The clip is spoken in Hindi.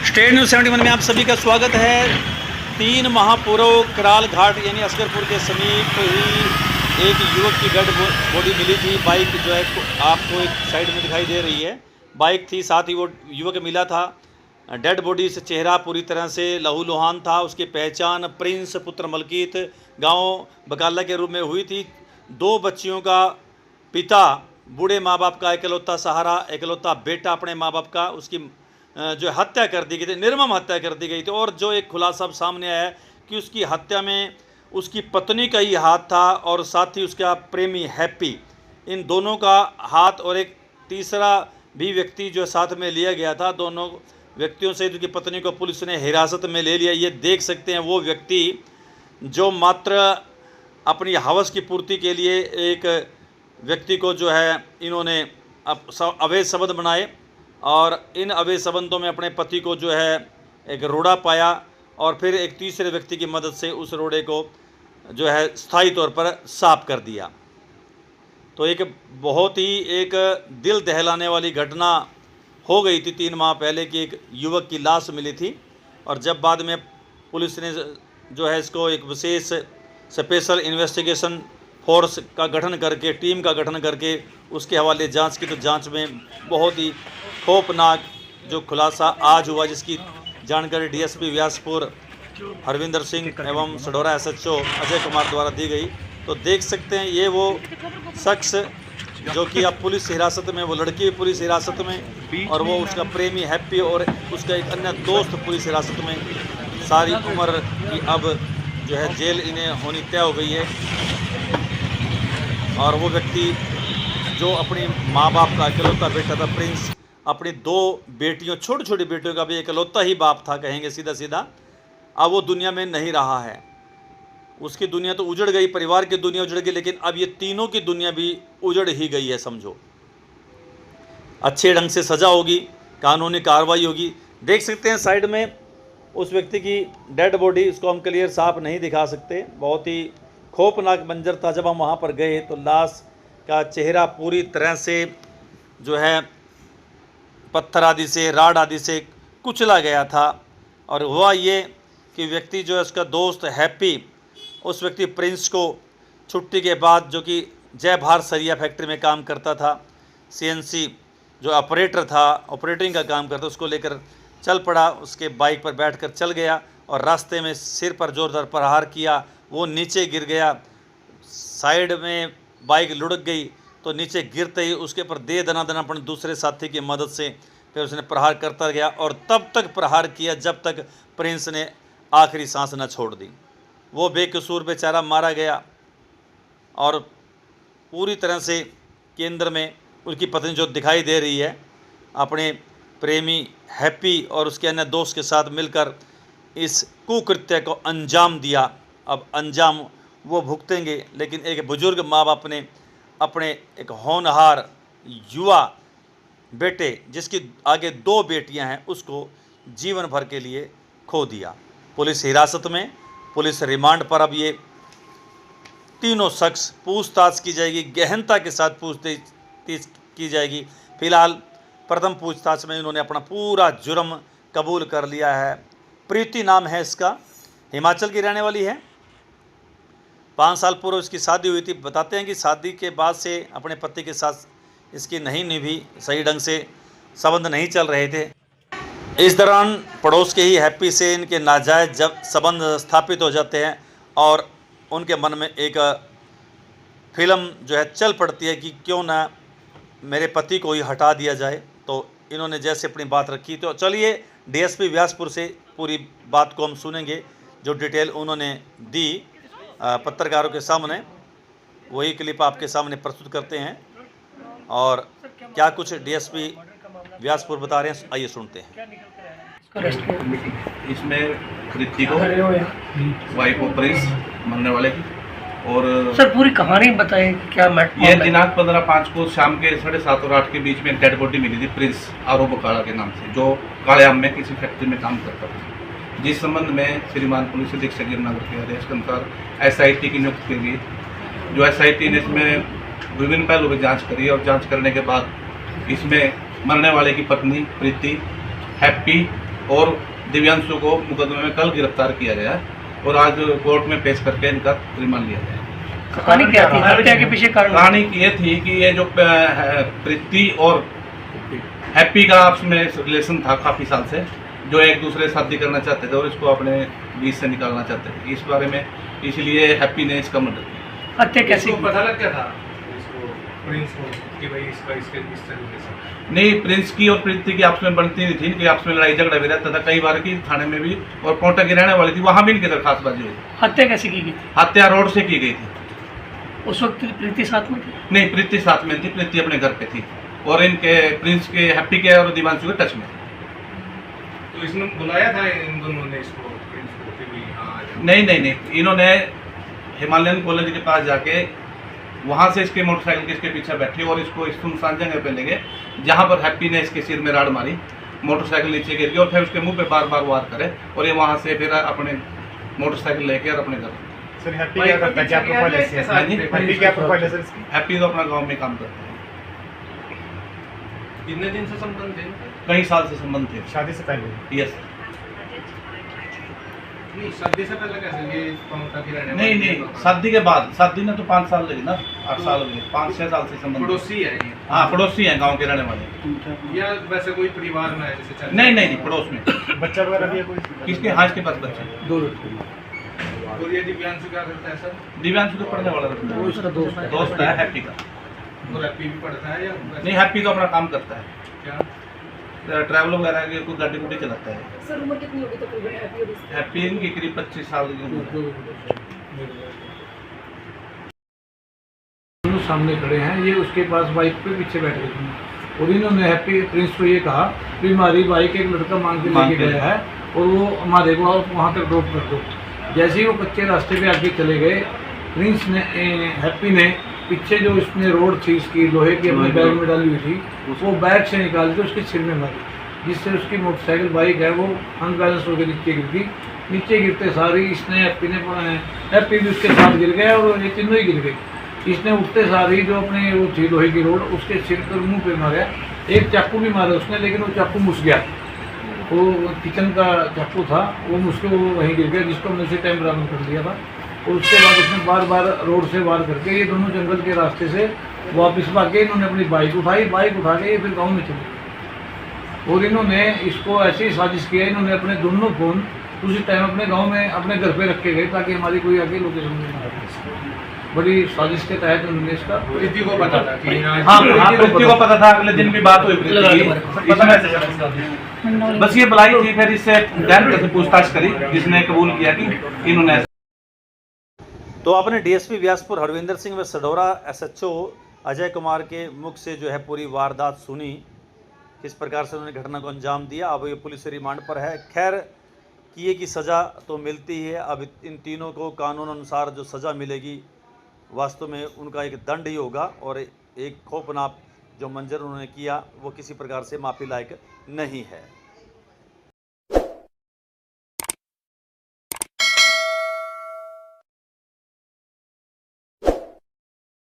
स्टेट न्यूज़ 71 में आप सभी का स्वागत है। 3 महापुरों कराल घाट यानी असगरपुर के समीप ही एक युवक की डेड बॉडी मिली थी। बाइक जो है आपको एक साइड में दिखाई दे रही है, बाइक थी, साथ ही वो युवक मिला था। डेड बॉडी से चेहरा पूरी तरह से लहूलुहान था। उसकी पहचान प्रिंस पुत्र मलकीत गांव बकाला के रूप में हुई थी। 2 बच्चियों का पिता, बूढ़े माँ बाप का इकलौता सहारा, इकलौता बेटा अपने माँ बाप का, उसकी जो हत्या कर दी गई थी, निर्मम हत्या कर दी गई थी। और जो एक खुलासा अब सामने आया है कि उसकी हत्या में उसकी पत्नी का ही हाथ था और साथ ही उसका प्रेमी हैप्पी, इन दोनों का हाथ, और एक तीसरा भी व्यक्ति जो साथ में लिया गया था। दोनों व्यक्तियों से उसकी पत्नी को पुलिस ने हिरासत में ले लिया। ये देख सकते हैं वो व्यक्ति जो मात्र अपनी हवस की पूर्ति के लिए एक व्यक्ति को जो है इन्होंने अवैध संबंध बनाए और इन अवैध संबंधों में अपने पति को जो है एक रोड़ा पाया और फिर एक तीसरे व्यक्ति की मदद से उस रोड़े को जो है स्थायी तौर पर साफ कर दिया। तो एक बहुत ही एक दिल दहलाने वाली घटना हो गई थी 3 माह पहले कि एक युवक की लाश मिली थी। और जब बाद में पुलिस ने जो है इसको एक विशेष स्पेशल इन्वेस्टिगेशन फोर्स का गठन करके, टीम का गठन करके उसके हवाले जांच की, तो जांच में बहुत ही खौफनाक जो खुलासा आज हुआ, जिसकी जानकारी डीएसपी व्यासपुर हरविंदर सिंह एवं सढौरा एसएचओ अजय कुमार द्वारा दी गई। तो देख सकते हैं ये वो शख्स जो कि अब पुलिस हिरासत में, वो लड़की भी पुलिस हिरासत में और वो उसका प्रेमी हैप्पी और उसका एक अन्य दोस्त पुलिस हिरासत में। सारी उम्र की अब जो है जेल इन्हें होनी तय हो गई है। और वो व्यक्ति जो अपनी माँ बाप का इकलौता बेटा था प्रिंस, अपनी 2 बेटियों, छोटी छोटी बेटियों का भी इकलौता ही बाप था, कहेंगे सीधा सीधा, अब वो दुनिया में नहीं रहा है। उसकी दुनिया तो उजड़ गई, परिवार की दुनिया उजड़ गई, लेकिन अब ये तीनों की दुनिया भी उजड़ ही गई है समझो। अच्छे ढंग से सज़ा होगी, कानूनी कार्रवाई होगी। देख सकते हैं साइड में उस व्यक्ति की डेड बॉडी, इसको हम क्लियर साफ नहीं दिखा सकते। बहुत ही खौफनाक मंजर था। जब हम वहाँ पर गए तो लाश का चेहरा पूरी तरह से जो है पत्थर आदि से, राड आदि से कुचला गया था। और हुआ ये कि व्यक्ति जो है उसका दोस्त हैप्पी, उस व्यक्ति प्रिंस को छुट्टी के बाद, जो कि जय भारत सरिया फैक्ट्री में काम करता था, सीएनसी जो ऑपरेटर था, ऑपरेटिंग का काम करता, उसको लेकर चल पड़ा। उसके बाइक पर बैठकर चल गया और रास्ते में सिर पर जोरदार प्रहार किया। वो नीचे गिर गया, साइड में बाइक लुढ़क गई तो नीचे गिरते ही उसके ऊपर दे दनादन अपने दूसरे साथी की मदद से फिर उसने प्रहार करता गया और तब तक प्रहार किया जब तक प्रिंस ने आखिरी सांस न छोड़ दी। वो बेकसूर बेचारा मारा गया और पूरी तरह से केंद्र में उसकी पत्नी जो दिखाई दे रही है अपने प्रेमी हैप्पी और उसके अन्य दोस्त के साथ मिलकर इस कुकृत्य को अंजाम दिया। अब अंजाम वो भुगतेंगे, लेकिन एक बुजुर्ग माँ बाप ने अपने एक होनहार युवा बेटे, जिसकी आगे 2 बेटियां हैं, उसको जीवन भर के लिए खो दिया। पुलिस हिरासत में, पुलिस रिमांड पर अब ये तीनों शख्स पूछताछ की जाएगी, गहनता के साथ पूछताछ की जाएगी। फिलहाल प्रथम पूछताछ में इन्होंने अपना पूरा जुर्म कबूल कर लिया है। प्रीति नाम है इसका, हिमाचल की रहने वाली है। 5 साल पूर्व इसकी शादी हुई थी। बताते हैं कि शादी के बाद से अपने पति के साथ इसकी नहीं निभी, सही ढंग से संबंध नहीं चल रहे थे। इस दौरान पड़ोस के ही हैप्पी से इनके नाजायज जब संबंध स्थापित हो जाते हैं और उनके मन में एक फिल्म जो है चल पड़ती है कि क्यों ना मेरे पति को ही हटा दिया जाए। तो इन्होंने जैसे अपनी बात रखी, तो चलिए डीएसपी व्यासपुर से पूरी बात को हम सुनेंगे, जो डिटेल उन्होंने दी पत्रकारों के सामने। वही क्लिप आपके सामने प्रस्तुत करते हैं और क्या कुछ डीएसपी व्यासपुर बता रहे हैं, आइए सुनते हैं। इसमें कृति को वाइफ ऑफ प्रिंस मरने वाले की, और सर पूरी कहानी बताएं क्या मैटर। ये दिनांक 15/5 को शाम के 7:30 और 8 के बीच में डेड बॉडी मिली थी प्रिंस आरोप बकाड़ा के नाम से, जो कालेआम में किसी फैक्ट्री में काम करता था। जिस संबंध में श्रीमान पुलिस अधीक्षक गिरनगर के आदेश के अनुसार एसआईटी की नियुक्ति की गई, जो एसआईटी ने इसमें विभिन्न पहलुओं की जांच करी और जांच करने के बाद इसमें मरने वाले की पत्नी प्रीति, हैप्पी और दिव्यांशु को मुकदमे में कल गिरफ्तार किया गया और आज कोर्ट में पेश करके इनका रिमांड लिया गया। कहानी क्या थी हत्या के पीछे कारण? कहानी ये थी कि ये जो प्रीति और हैप्पी का आपस में रिलेशन था काफ़ी साल से, जो एक दूसरे से शादी करना चाहते थे और इसको अपने बीच से निकालना चाहते थे। इस बारे में इसलिए हैप्पी ने इसका मर्डर किया। हत्या कैसे इसको पता लग गया था इसको प्रिंस को कि भाई इसका इसके इस तरीके से? नहीं, प्रिंस की और प्रीति की आपस में बनती नहीं थी, इनकी आपस में लड़ाई झगड़ा भी रहता था कई बार की, थाने में भी, और कोटा की रहने वाली थी, वहाँ भी इनकी दरखास्तबाजी हुई। हत्या कैसे की गई थी? हत्या रोड से की गई थी। उस वक्त प्रीति साथ में थी? नहीं, प्रीति साथ में थी, प्रीति अपने घर पे थी और इनके प्रिंस के हैप्पी के और दिवांशु के टच में थी। तो इसने बुलाया था इन दोनों ने इसको प्रिंस को कि भाई हाँ आ जाओ? नहीं, इन्होंने हिमालयन कॉलेज के पास जाके वहाँ से इसके मोटरसाइकिल के इसके पीछे बैठे और इसको इस सुनसान जगह पे ले गए, जहाँ पर हैप्पी ने इसके सिर में राड़ मारी, मोटरसाइकिल नीचे गिर गई और फिर उसके मुंह पे बार बार वार करे और ये वहाँ से फिर अपने मोटरसाइकिल लेके और अपने घर। सर हैप्पी क्या करता है, क्या प्रोफाइल है इसकी? हैप्पी क्या प्रोफाइल है सर इसकी? हैप्पी तो अपना गाँव में काम करते हैं, कितने दिन से संबंध थे? कई साल से संबंध थे। शादी से पहले? यस। नहीं, शादी से पहले कैसे ये कोटा की रहने नहीं, शादी के बाद, शादी में तो 5 साल लगे ना, 8 साल लगे, 5-6 साल से संबंध। पड़ोसी है ये? हाँ, पड़ोसी हैं गांव के रहने वाले। या वैसे कोई परिवार में है जैसे चल? नहीं, पड़ोस में। बच्चा वगैरह भी है कोई? किसके? हाँ, इसके पास बच्चे 2 लड़के। और ये दिव्यांशु क्या करता है सर? दिव्यांशु तो पढ़ने वाला रहता वो इसका दोस्त है। है, दोस्त है हैप्पी का। और हैप्पी भी पढ़ता है या वैसे? नहीं, हैप्पी तो अपना काम करता है, क्या? ट्रैवल वगैरह की कोई गाड़ी गुड़ी चलाता है। सर उम्र कितनी होगी तकरीबन हैप्पी और इसकी? हैप्पी इनकी करीब 25 साल की उम्र है। दोनों सामने खड़े हैं, ये उसके पास बाइक पे पीछे बैठ गए थे और इन्होंने हैप्पी प्रिंस को ये कहा कि हमारी बाइक एक लड़का मांग के लेके गया है और वो हमारे को वहाँ तक ड्रॉप कर दो। जैसे ही वो कच्चे रास्ते पे आगे चले गए, प्रिंस ने हैप्पी ने पीछे जो इसने रोड थी इसकी लोहे की अपने बैग में डाली हुई थी, वो बैग से निकाल के उसके सिर में मारी, जिससे उसकी मोटरसाइकिल बाइक है वो अनबैलेंस होकर नीचे गिर गई। नीचे गिरते सारी इसने हैप्पी भी उसके साथ गिर गया और ये तीनों ही गिर गए। इसने उठते सारी जो अपने वो थी लोहे की रोड उसके सिर पर मुंह पे मारा, एक चाकू भी मारा उसने, लेकिन वो चाकू मुस गया, वो किचन का चाकू था, वो मुझको वहीं गिर गया, जिसको हमने उसी टाइम बरामद कर लिया था। और उसके बाद उसने बार बार रोड से वार करके ये दोनों जंगल के रास्ते से वापस भागे। इन्होंने अपनी बाइक उठाई, बाइक उठा के ये फिर गाँव में चले गए और इन्होंने इसको ऐसी साजिश किया, इन्होंने अपने दोनों फ़ोन उसी टाइम अपने गांव में अपने घर पे रखे गए ताकि हमारी कोई आगे लोकेशन में ना आए। बड़ी साजिश के तहत उन्होंने इसका प्रीति को पता था कि हाँ, प्रीति को पता था, अगले दिन भी बात हुई प्रीति की। बस ये बुलाई थी, फिर इससे गहन से पूछताछ करी, जिसने कबूल किया कि इन्होंने। तो आपने डीएसपी व्यासपुर हरविंदर सिंह व सढौरा एसएचओ अजय कुमार के मुख से जो है पूरी वारदात सुनी, किस प्रकार से उन्होंने घटना को अंजाम दिया। अब ये पुलिस रिमांड पर है। खैर किए की सज़ा तो मिलती ही है। अब इन तीनों को कानून अनुसार जो सज़ा मिलेगी वास्तव में उनका एक दंड ही होगा और एक खौफनाक जो मंजर उन्होंने किया वो किसी प्रकार से माफ़ी लायक नहीं है।